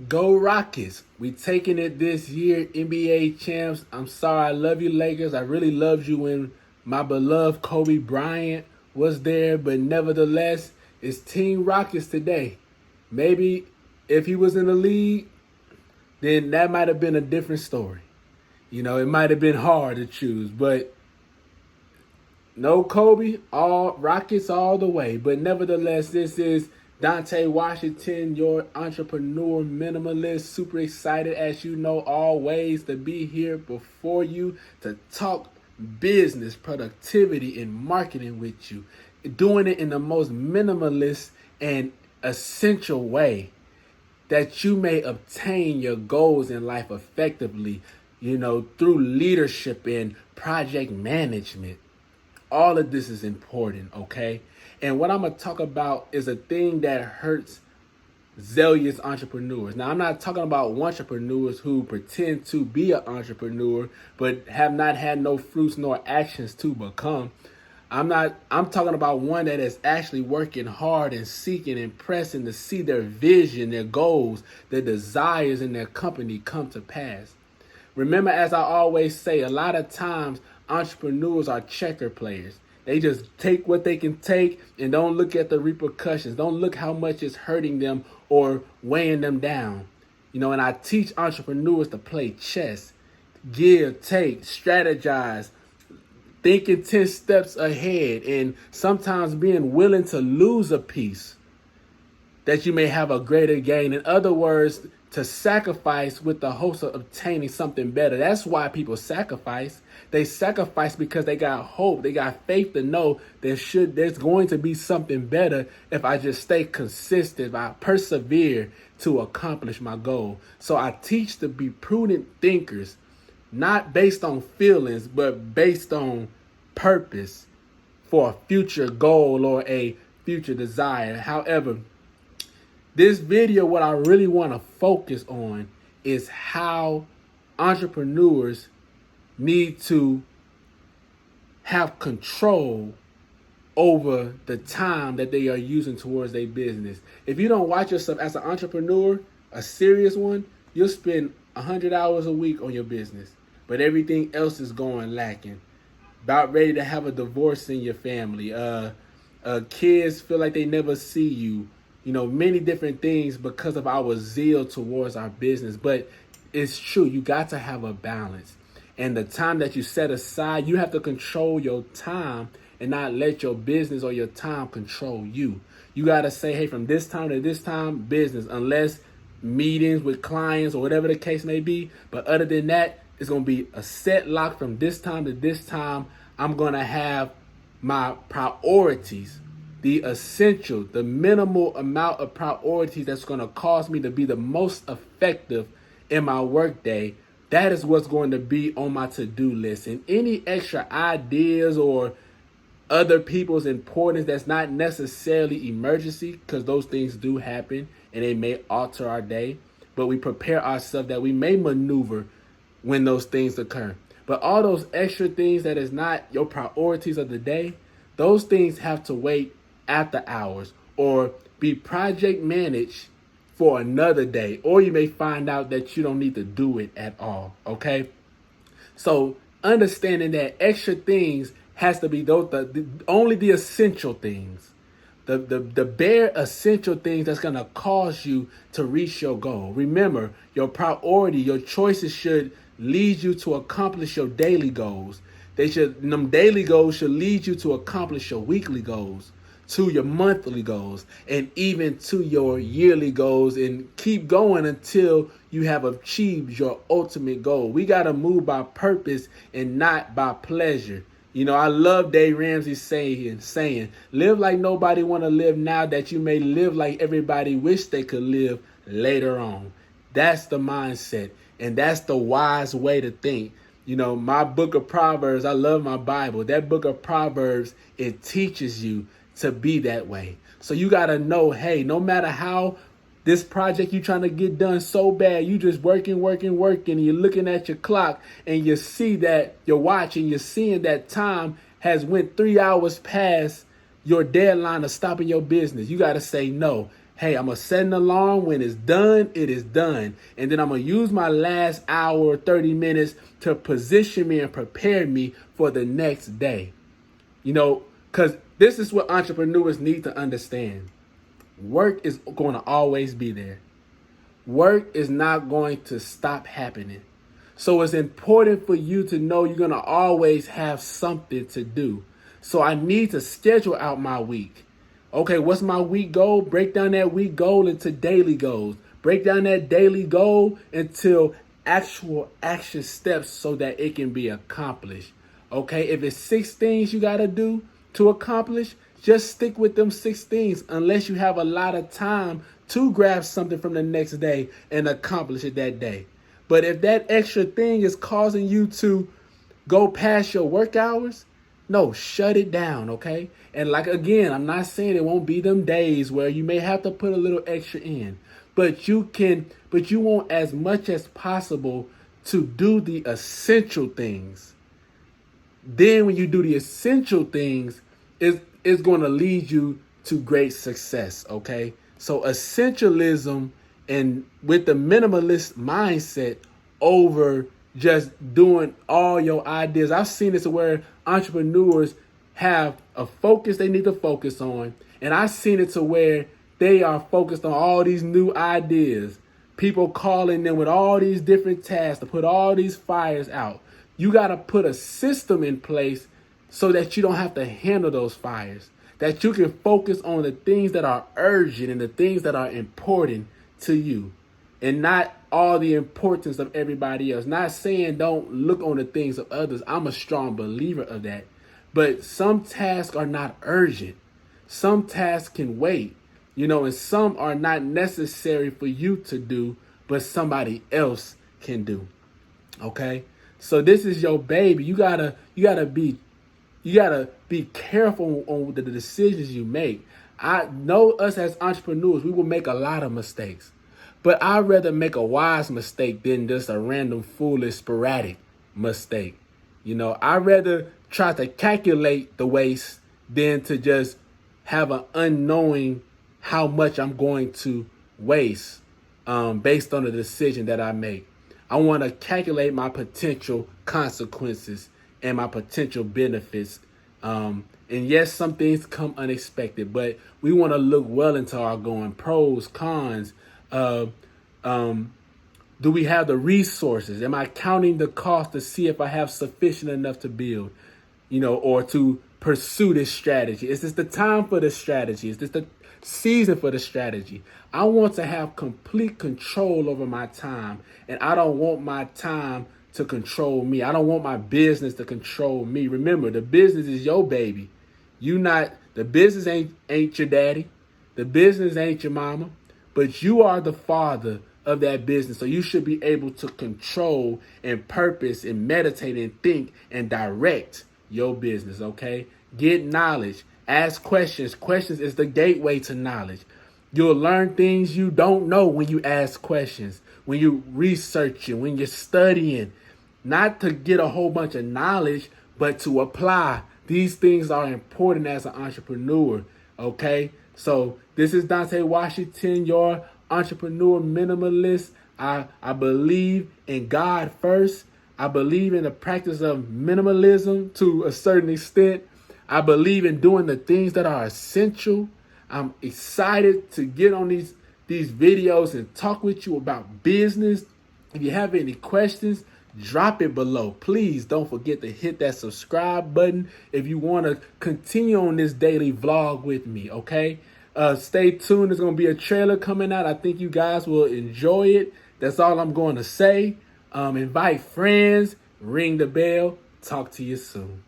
Go Rockets. We taking it this year, NBA champs. I'm sorry, I love you, Lakers. I really loved you when my beloved Kobe Bryant was there, but nevertheless, it's Team Rockets today. Maybe if he was in the league, then that might have been a different story. It might have been hard to choose, but no Kobe, all Rockets all the way. But nevertheless, this is Dante Washington, your entrepreneur minimalist. Super excited, as you know, always to be here before you to talk business, productivity, and marketing with you. Doing it in the most minimalist and essential way that you may obtain your goals in life effectively, through leadership and project management. All of this is important, okay? And what I'm going to talk about is a thing that hurts zealous entrepreneurs. Now, I'm not talking about entrepreneurs who pretend to be an entrepreneur, but have not had no fruits nor actions to become. I'm talking about one that is actually working hard and seeking and pressing to see their vision, their goals, their desires in their company come to pass. Remember, as I always say, a lot of times entrepreneurs are checker players. They just take what they can take and don't look at the repercussions. Don't look how much it's hurting them or weighing them down. And I teach entrepreneurs to play chess, give, take, strategize, thinking 10 steps ahead, and sometimes being willing to lose a piece that you may have a greater gain. In other words, to sacrifice with the hopes of obtaining something better. That's why people sacrifice. They sacrifice because they got hope. They got faith to know there's going to be something better if I just stay consistent, if I persevere to accomplish my goal. So I teach to be prudent thinkers, not based on feelings, but based on purpose for a future goal or a future desire. However, this video, what I really want to focus on is how entrepreneurs need to have control over the time that they are using towards their business. If you don't watch yourself as an entrepreneur, a serious one, you'll spend 100 hours a week on your business, but everything else is going lacking. About ready to have a divorce in your family. Kids feel like they never see you. Many different things because of our zeal towards our business. But it's true, you got to have a balance. And the time that you set aside, you have to control your time and not let your business or your time control you. You got to say, hey, from this time to this time, business, unless meetings with clients or whatever the case may be. But other than that, it's going to be a set lock from this time to this time. I'm going to have my priorities. The essential, the minimal amount of priorities that's going to cause me to be the most effective in my workday. That is what's going to be on my to-do list. And any extra ideas or other people's importance that's not necessarily emergency, because those things do happen and they may alter our day, but we prepare ourselves that we may maneuver when those things occur. But all those extra things that is not your priorities of the day, those things have to wait after hours or be project managed for another day, or you may find out that you don't need to do it at all. Okay, so understanding that extra things has to be only the essential things, the bare essential things that's going to cause you to reach your goal. Remember, your priority, your choices should lead you to accomplish your daily goals. Them daily goals should lead you to accomplish your weekly goals, to your monthly goals, and even to your yearly goals, and keep going until you have achieved your ultimate goal. We got to move by purpose and not by pleasure. I love Dave Ramsey saying, live like nobody want to live now, that you may live like everybody wish they could live later on. That's the mindset, and that's the wise way to think. My book of Proverbs, I love my Bible. That book of Proverbs, it teaches you to be that way. So you got to know, hey, no matter how this project you're trying to get done so bad, you just working, and you're looking at your clock and you see that you're watching, you're seeing that time has went 3 hours past your deadline of stopping your business. You got to say no. hey, I'm going to set an alarm. When it's done, it is done. And then I'm going to use my last hour or 30 minutes to position me and prepare me for the next day. Because this is what entrepreneurs need to understand. Work is going to always be there. Work is not going to stop happening. So it's important for you to know you're going to always have something to do. So I need to schedule out my week. Okay, what's my week goal? Break down that week goal into daily goals. Break down that daily goal until actual action steps so that it can be accomplished. Okay, if it's 6 things you got to do to accomplish, just stick with them 6 things unless you have a lot of time to grab something from the next day and accomplish it that day. But if that extra thing is causing you to go past your work hours, no, shut it down, okay? And like, again, I'm not saying it won't be them days where you may have to put a little extra in, but you want as much as possible to do the essential things. Then when you do the essential things, it's going to lead you to great success, okay? So essentialism and with the minimalist mindset over just doing all your ideas. I've seen this where entrepreneurs have a focus they need to focus on. And I've seen it to where they are focused on all these new ideas. People calling them with all these different tasks to put all these fires out. You got to put a system in place so that you don't have to handle those fires. That you can focus on the things that are urgent and the things that are important to you, and not all the importance of everybody else. Not saying don't look on the things of others. I'm a strong believer of that. But some tasks are not urgent. Some tasks can wait, and some are not necessary for you to do, but somebody else can do. Okay? So this is your baby. You gotta be careful on the decisions you make. I know us as entrepreneurs, we will make a lot of mistakes. But I'd rather make a wise mistake than just a random, foolish, sporadic mistake. I'd rather try to calculate the waste than to just have an unknowing how much I'm going to waste based on the decision that I make. I want to calculate my potential consequences and my potential benefits. And yes, some things come unexpected, but we want to look well into our going. Pros, cons. Do we have the resources? Am I counting the cost to see if I have sufficient enough to build, or to pursue this strategy? Is this the time for the strategy? Is this the season for the strategy? I want to have complete control over my time, and I don't want my time to control me. I don't want my business to control me. Remember, the business is your baby. The business ain't your daddy. The business ain't your mama, but you are the father of that business. So you should be able to control and purpose and meditate and think and direct your business. Okay. Get knowledge, ask questions. Questions is the gateway to knowledge. You'll learn things you don't know when you ask questions, when you researching, when you're studying, not to get a whole bunch of knowledge, but to apply. These things are important as an entrepreneur. Okay. So this is Dante Washington, your entrepreneur minimalist. I believe in God first. I believe in the practice of minimalism to a certain extent. I believe in doing the things that are essential. I'm excited to get on these videos and talk with you about business. If you have any questions, drop it below. Please don't forget to hit that subscribe button if you want to continue on this daily vlog with me, okay? Stay tuned. There's going to be a trailer coming out. I think you guys will enjoy it. That's all I'm going to say. Invite friends, ring the bell. Talk to you soon.